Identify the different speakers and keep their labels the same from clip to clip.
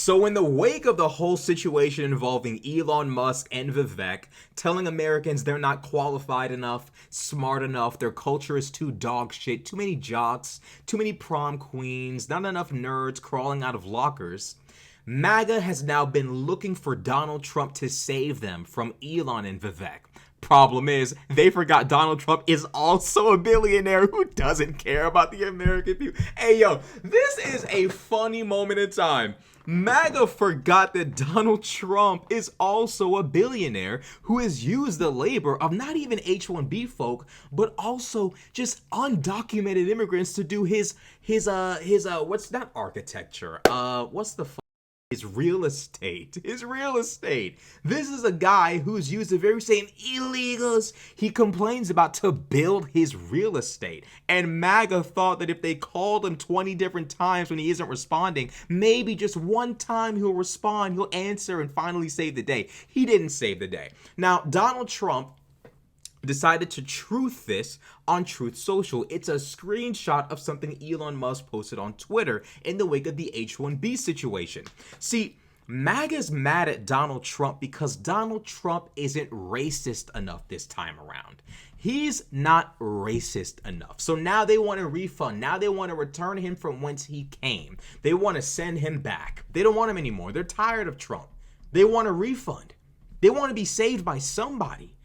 Speaker 1: So in the wake of the whole situation involving Elon Musk and Vivek telling Americans they're not qualified enough, smart enough, their culture is too dog shit, too many jocks, too many prom queens, not enough nerds crawling out of lockers, MAGA has now been looking for Donald Trump to save them from Elon and Vivek. Problem is, they forgot Donald Trump is also a billionaire who doesn't care about the American people. Hey, yo, this is a funny moment in time. MAGA forgot that Donald Trump is also a billionaire who has used the labor of not even H-1B folk, but also just undocumented immigrants to do his what's not architecture? What's the his real estate. This is a guy who's used the very same illegals he complains about to build his real estate. And MAGA thought that if they called him 20 different times when he isn't responding, maybe just one time he'll respond, he'll answer, and finally save the day. He didn't save the day. Now, Donald Trump decided to truth this on Truth Social. It's a screenshot of something Elon Musk posted on Twitter in the wake of the H-1B situation. See, MAGA's mad at Donald Trump because Donald Trump isn't racist enough this time around. He's not racist enough. So now they want a refund. Now they want to return him from whence he came. They want to send him back. They don't want him anymore. They're tired of Trump. They want a refund. They want to be saved by somebody.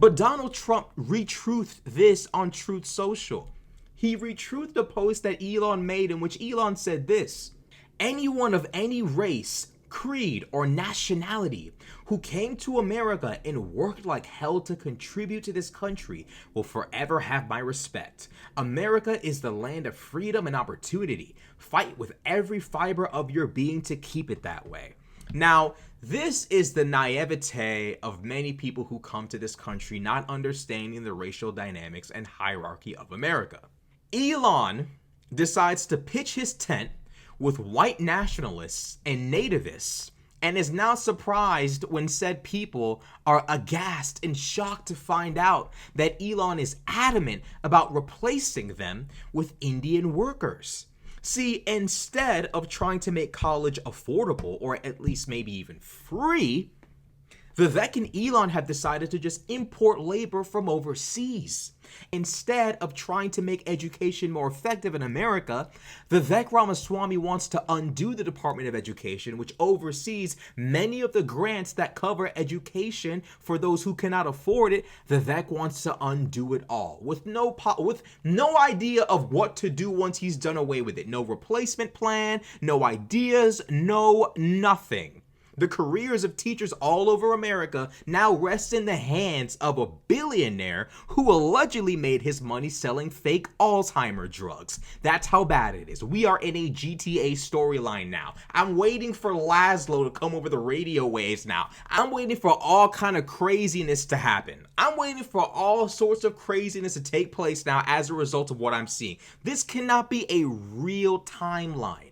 Speaker 1: But Donald Trump retruthed this on Truth Social. He retruthed a post that Elon made in which Elon said this: anyone of any race, creed, or nationality who came to America and worked like hell to contribute to this country will forever have my respect. America is the land of freedom and opportunity. Fight with every fiber of your being to keep it that way. Now, this is the naivete of many people who come to this country not understanding the racial dynamics and hierarchy of America. Elon decides to pitch his tent with white nationalists and nativists and is now surprised when said people are aghast and shocked to find out that Elon is adamant about replacing them with Indian workers. See, instead of trying to make college affordable, or at least maybe even free, Vivek and Elon have decided to just import labor from overseas. Instead of trying to make education more effective in America, Vivek Ramaswamy wants to undo the Department of Education, which oversees many of the grants that cover education for those who cannot afford it. Vivek wants to undo it all with no idea of what to do once he's done away with it. No replacement plan, no ideas, no nothing. The careers of teachers all over America now rest in the hands of a billionaire who allegedly made his money selling fake Alzheimer drugs. That's how bad it is. We are in a GTA storyline now. I'm waiting for Laszlo to come over the radio waves now. I'm waiting for all kind of craziness to happen. I'm waiting for all sorts of craziness to take place now as a result of what I'm seeing. This cannot be a real timeline.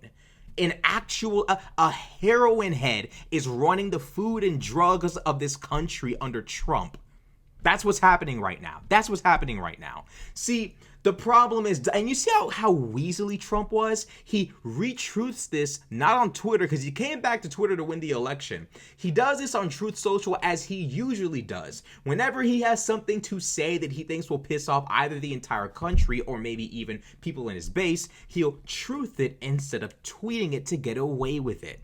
Speaker 1: A heroin head is running the food and drugs of this country under Trump. That's what's happening right now. See, the problem is, and you see how weaselly Trump was? He retruths this, not on Twitter, because he came back to Twitter to win the election. He does this on Truth Social as he usually does. Whenever he has something to say that he thinks will piss off either the entire country or maybe even people in his base, he'll truth it instead of tweeting it to get away with it.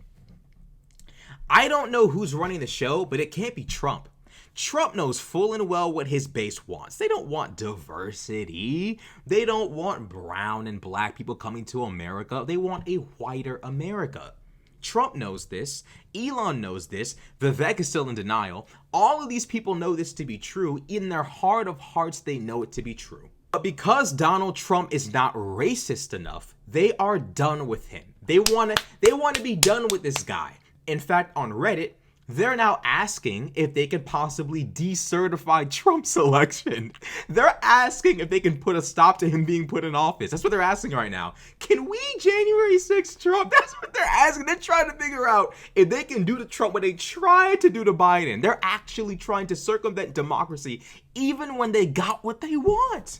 Speaker 1: I don't know who's running the show, but it can't be Trump. Trump knows full and well what his base wants. They don't want diversity. They don't want brown and black people coming to America. They want a whiter America. Trump knows this. Elon knows this. Vivek is still in denial. All of these people know this to be true. In their heart of hearts, they know it to be true. But because Donald Trump is not racist enough, they are done with him. They want to be done with this guy. In fact, on Reddit, they're now asking if they can possibly decertify Trump's election. They're asking if they can put a stop to him being put in office. That's what they're asking right now. Can we January 6th Trump? That's what they're asking. They're trying to figure out if they can do to Trump what they tried to do to Biden. They're actually trying to circumvent democracy even when they got what they want.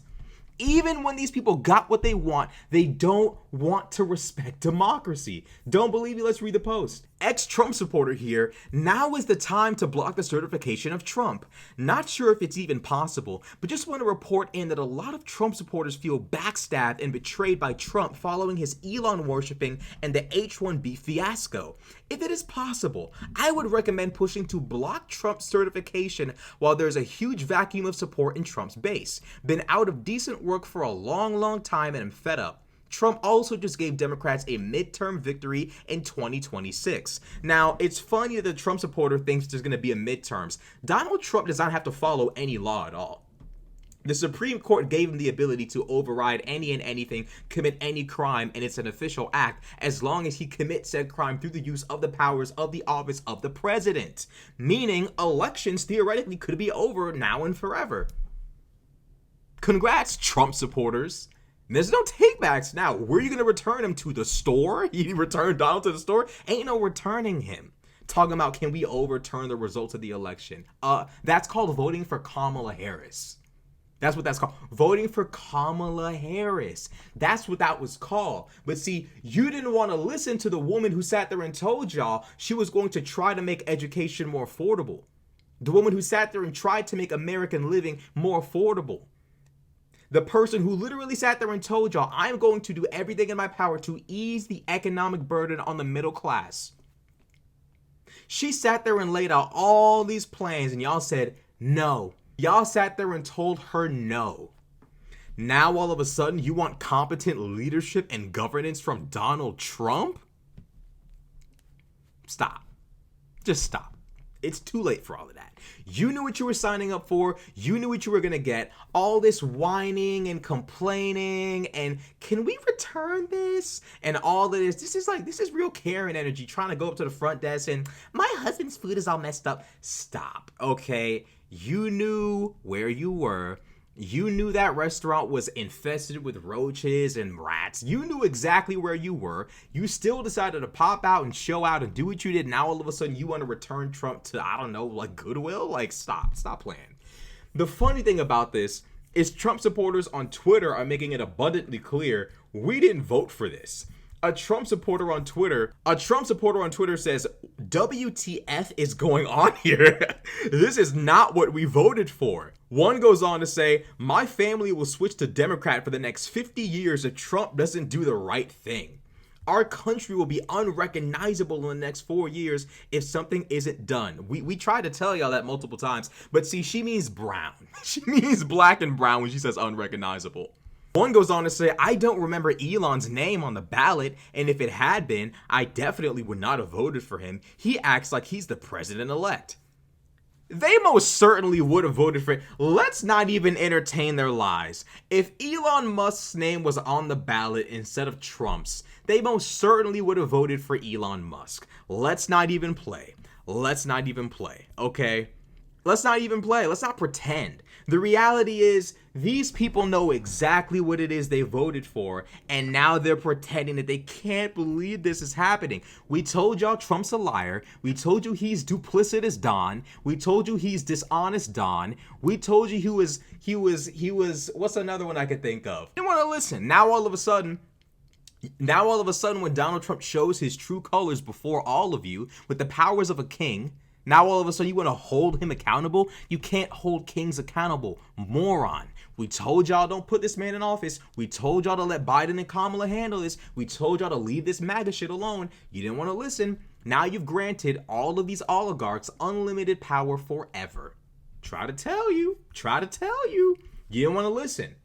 Speaker 1: Even when these people got what they want, they don't want to respect democracy. Don't believe me? Let's read the post. Ex-Trump supporter here, now is the time to block the certification of Trump. Not sure if it's even possible, but just want to report in that a lot of Trump supporters feel backstabbed and betrayed by Trump following his Elon worshipping and the H-1B fiasco. If it is possible, I would recommend pushing to block Trump's certification while there's a huge vacuum of support in Trump's base. Been out of decent work for a long time and I'm fed up. Trump also just gave Democrats a midterm victory in 2026. Now, it's funny that the Trump supporter thinks there's going to be a midterms. Donald Trump does not have to follow any law at all. The Supreme Court gave him the ability to override any and anything, commit any crime, and it's an official act as long as he commits said crime through the use of the powers of the office of the president. Meaning, elections theoretically could be over now and forever. Congrats, Trump supporters. There's no takebacks now. Where are you going to return him to? The store? You return Donald to the store? Ain't no returning him. Talking about, can we overturn the results of the election? That's called voting for Kamala Harris. That's what that's called. Voting for Kamala Harris. That's what that was called. But see, you didn't want to listen to the woman who sat there and told y'all she was going to try to make education more affordable. The woman who sat there and tried to make American living more affordable. The person who literally sat there and told y'all, I'm going to do everything in my power to ease the economic burden on the middle class. She sat there and laid out all these plans and y'all said no. Y'all sat there and told her no. Now all of a sudden you want competent leadership and governance from Donald Trump? Stop. Just stop. It's too late for all of that. You knew what you were signing up for. You knew what you were going to get. All this whining and complaining and can we return this? And all of this. This is real Karen energy trying to go up to the front desk and my husband's food is all messed up. Stop. Okay. You knew where you were. You knew that restaurant was infested with roaches and rats. You knew exactly where you were. You still decided to pop out and show out and do what you did. Now all of a sudden you want to return Trump to, I don't know, like Goodwill? Like, stop playing. The funny thing about this is Trump supporters on Twitter are making it abundantly clear we didn't vote for this. A Trump supporter on Twitter says, WTF is going on here? This is not what we voted for. One goes on to say, my family will switch to Democrat for the next 50 years if Trump doesn't do the right thing. Our country will be unrecognizable in the next 4 years if something isn't done. We tried to tell y'all that multiple times, but see, she means brown. She means black and brown when she says unrecognizable. One goes on to say, I don't remember Elon's name on the ballot, and if it had been, I definitely would not have voted for him. He acts like he's the president-elect. They most certainly would have voted for it. Let's not even entertain their lies. If Elon Musk's name was on the ballot instead of Trump's, they most certainly would have voted for Elon Musk. Let's not even play. Let's not even play, okay? Let's not even play. Let's not pretend. The reality is these people know exactly what it is they voted for, and now they're pretending that they can't believe this is happening. We told y'all Trump's a liar. We told you he's duplicitous Don. We told you he's dishonest Don. We told you he was what's another one I could think of? You want to listen. Now all of a sudden when Donald Trump shows his true colors before all of you with the powers of a king, now all of a sudden you want to hold him accountable? You can't hold kings accountable, moron. We told y'all don't put this man in office. We told y'all to let Biden and Kamala handle this. We told y'all to leave this MAGA shit alone. You didn't want to listen. Now you've granted all of these oligarchs unlimited power forever. Try to tell you. You didn't want to listen.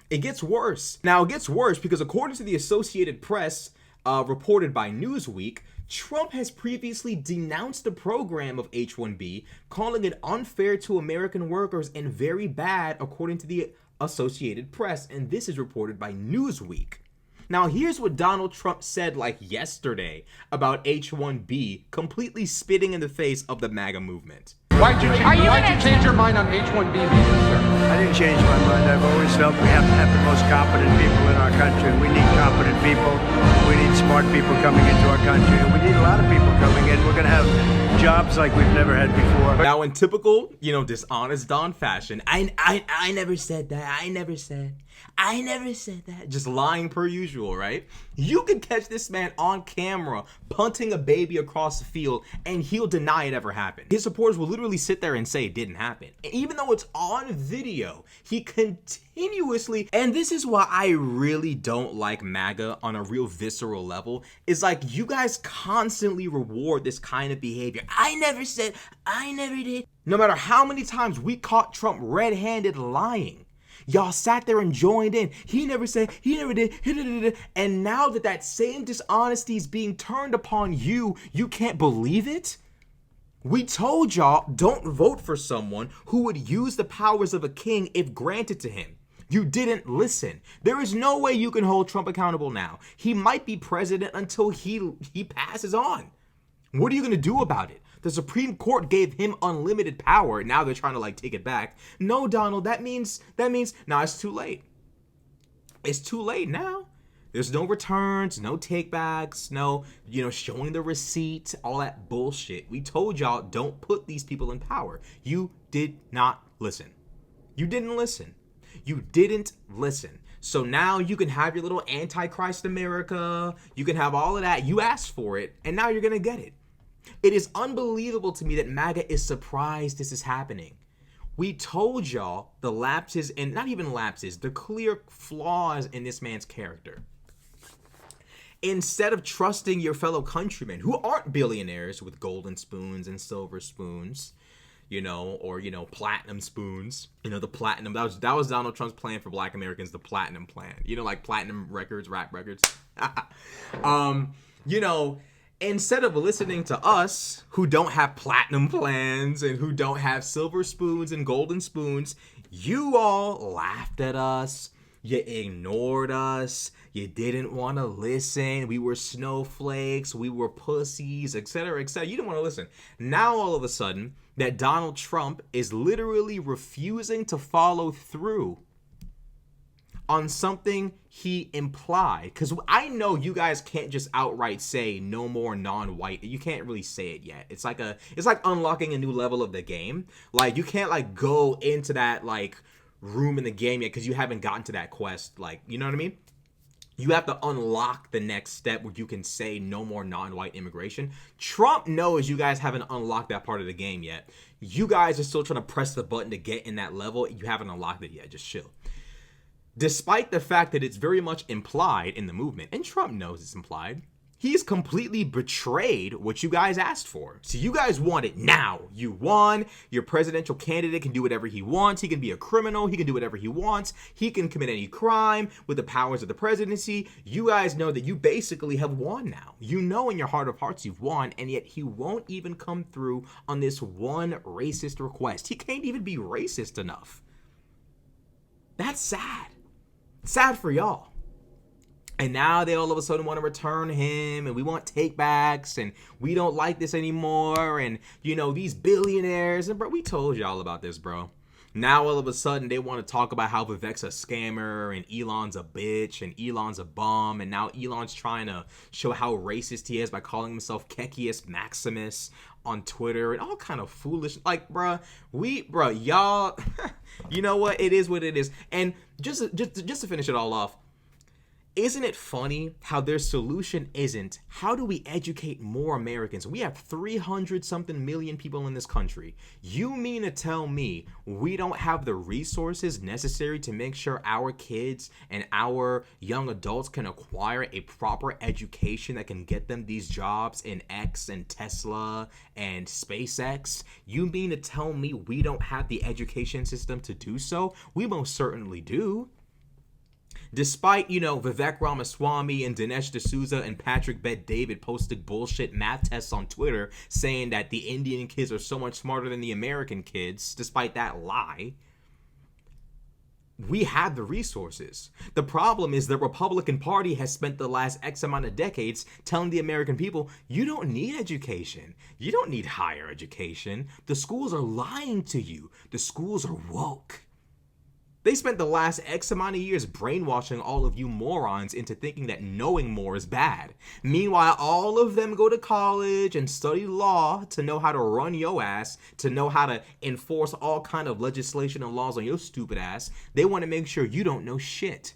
Speaker 1: It gets worse. Now it gets worse because according to the Associated Press, reported by Newsweek, Trump has previously denounced the program of H-1B, calling it unfair to American workers and very bad, according to the Associated Press, and this is reported by Newsweek. Now, here's what Donald Trump said like yesterday about H-1B, completely spitting in the face of the MAGA movement.
Speaker 2: Why'd you change your mind on H-1B visas, sir?
Speaker 3: I didn't change my mind. I've always felt we have to have the most competent people in our country. We need competent people. We need smart people coming into our country. And we need a lot of people coming in. We're going to have jobs like we've never had before.
Speaker 1: Now, in typical, dishonest Don fashion, I never said that. I never said. I never said that. Just lying per usual, right? You can catch this man on camera punting a baby across the field and he'll deny it ever happened. His supporters will literally sit there and say it didn't happen. And even though it's on video, he continuously, and this is why I really don't like MAGA on a real visceral level, is like you guys constantly reward this kind of behavior. I never said, I never did. No matter how many times we caught Trump red-handed lying, y'all sat there and joined in. He never said, he never did, and now that same dishonesty is being turned upon you, you can't believe it? We told y'all, don't vote for someone who would use the powers of a king if granted to him. You didn't listen. There is no way you can hold Trump accountable now. He might be president until he passes on. What are you going to do about it? The Supreme Court gave him unlimited power. Now they're trying to like take it back. No, Donald, that means now it's too late. It's too late now. There's no returns, no takebacks, no, showing the receipt, all that bullshit. We told y'all, don't put these people in power. You did not listen. You didn't listen. You didn't listen. So now you can have your little Antichrist America. You can have all of that. You asked for it, and now you're going to get it. It is unbelievable to me that MAGA is surprised this is happening. We told y'all the lapses, and not even lapses, the clear flaws in this man's character. Instead of trusting your fellow countrymen who aren't billionaires with golden spoons and silver spoons, or platinum spoons, the platinum, that was Donald Trump's plan for black Americans, the platinum plan, like platinum records, rap records. Instead of listening to us who don't have platinum plans and who don't have silver spoons and golden spoons, you all laughed at us. You ignored us. You didn't want to listen. We were snowflakes. We were pussies, etc., etc. You didn't want to listen. Now, all of a sudden, that Donald Trump is literally refusing to follow through on something he implied. Because I know you guys can't just outright say no more non-white. You can't really say it yet. It's like unlocking a new level of the game. Like, you can't like go into that like room in the game yet because you haven't gotten to that quest. Like, you know what I mean? You have to unlock the next step where you can say no more non-white immigration. Trump knows you guys haven't unlocked that part of the game yet. You guys are still trying to press the button to get in that level. You haven't unlocked it yet. Just chill. Despite the fact that it's very much implied in the movement, and Trump knows it's implied, he's completely betrayed what you guys asked for. So you guys want it now. You won. Your presidential candidate can do whatever he wants. He can be a criminal. He can do whatever he wants. He can commit any crime with the powers of the presidency. You guys know that you basically have won now. You know in your heart of hearts you've won, and yet he won't even come through on this one racist request. He can't even be racist enough. That's sad. Sad for y'all. And now they all of a sudden want to return him, and we want takebacks, and we don't like this anymore, and these billionaires, and bro, we told y'all about this, bro. Now all of a sudden they want to talk about how Vivek's a scammer, and Elon's a bitch, and Elon's a bum, and now Elon's trying to show how racist he is by calling himself Kekius Maximus on Twitter, and all kind of foolish, like, y'all, you know what? It is what it is. And just to finish it all off, isn't it funny how their solution isn't, how do we educate more Americans? We have 300 something million people in this country. You mean to tell me we don't have the resources necessary to make sure our kids and our young adults can acquire a proper education that can get them these jobs in X and Tesla and SpaceX? You mean to tell me we don't have the education system to do so? We most certainly do. Despite, Vivek Ramaswamy and Dinesh D'Souza and Patrick Bet-David posted bullshit math tests on Twitter saying that the Indian kids are so much smarter than the American kids, despite that lie, we have the resources. The problem is the Republican Party has spent the last X amount of decades telling the American people, you don't need education. You don't need higher education. The schools are lying to you. The schools are woke. They spent the last X amount of years brainwashing all of you morons into thinking that knowing more is bad. Meanwhile, all of them go to college and study law to know how to run your ass, to know how to enforce all kind of legislation and laws on your stupid ass. They want to make sure you don't know shit.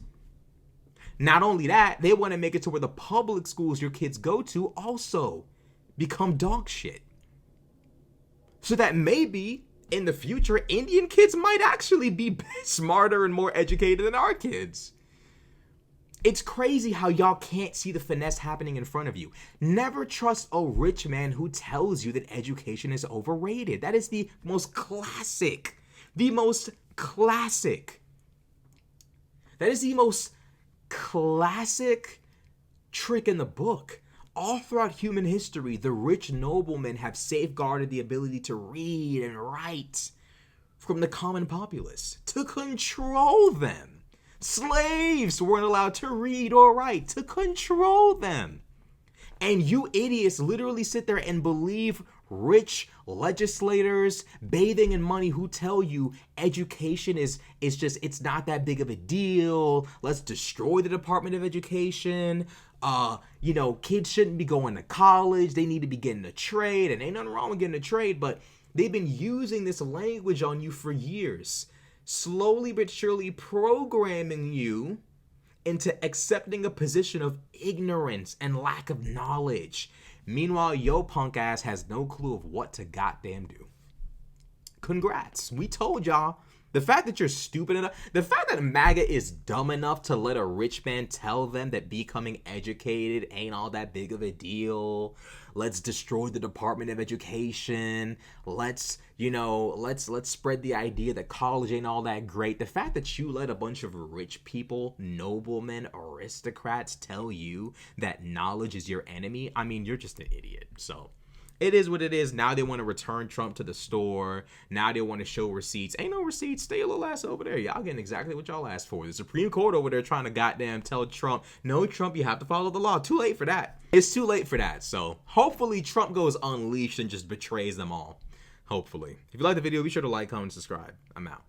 Speaker 1: Not only that, they want to make it to where the public schools your kids go to also become dog shit. So that maybe in the future, Indian kids might actually be smarter and more educated than our kids. It's crazy how y'all can't see the finesse happening in front of you. Never trust a rich man who tells you that education is overrated. That is the most classic. That is the most classic trick in the book. All throughout human history, the rich noblemen have safeguarded the ability to read and write from the common populace to control them. Slaves weren't allowed to read or write to control them. And you idiots literally sit there and believe rich legislators bathing in money who tell you education is just, it's not that big of a deal. Let's destroy the Department of Education. Kids shouldn't be going to college. They need to be getting a trade. And ain't nothing wrong with getting a trade, but they've been using this language on you for years, slowly but surely programming you into accepting a position of ignorance and lack of knowledge. Meanwhile, yo punk ass has no clue of what to goddamn do. Congrats. We told y'all. The fact that you're stupid enough, the fact that MAGA is dumb enough to let a rich man tell them that becoming educated ain't all that big of a deal. Let's destroy the Department of Education. Let's spread the idea that college ain't all that great. The fact that you let a bunch of rich people, noblemen, aristocrats tell you that knowledge is your enemy, I mean, you're just an idiot. So it is what it is. Now they want to return Trump to the store. Now they want to show receipts. Ain't no receipts. Stay a little ass over there. Y'all getting exactly what y'all asked for. The Supreme Court over there trying to goddamn tell Trump, no, Trump, you have to follow the law. Too late for that. It's too late for that. So hopefully Trump goes unleashed and just betrays them all. Hopefully. If you like the video, be sure to like, comment, and subscribe. I'm out.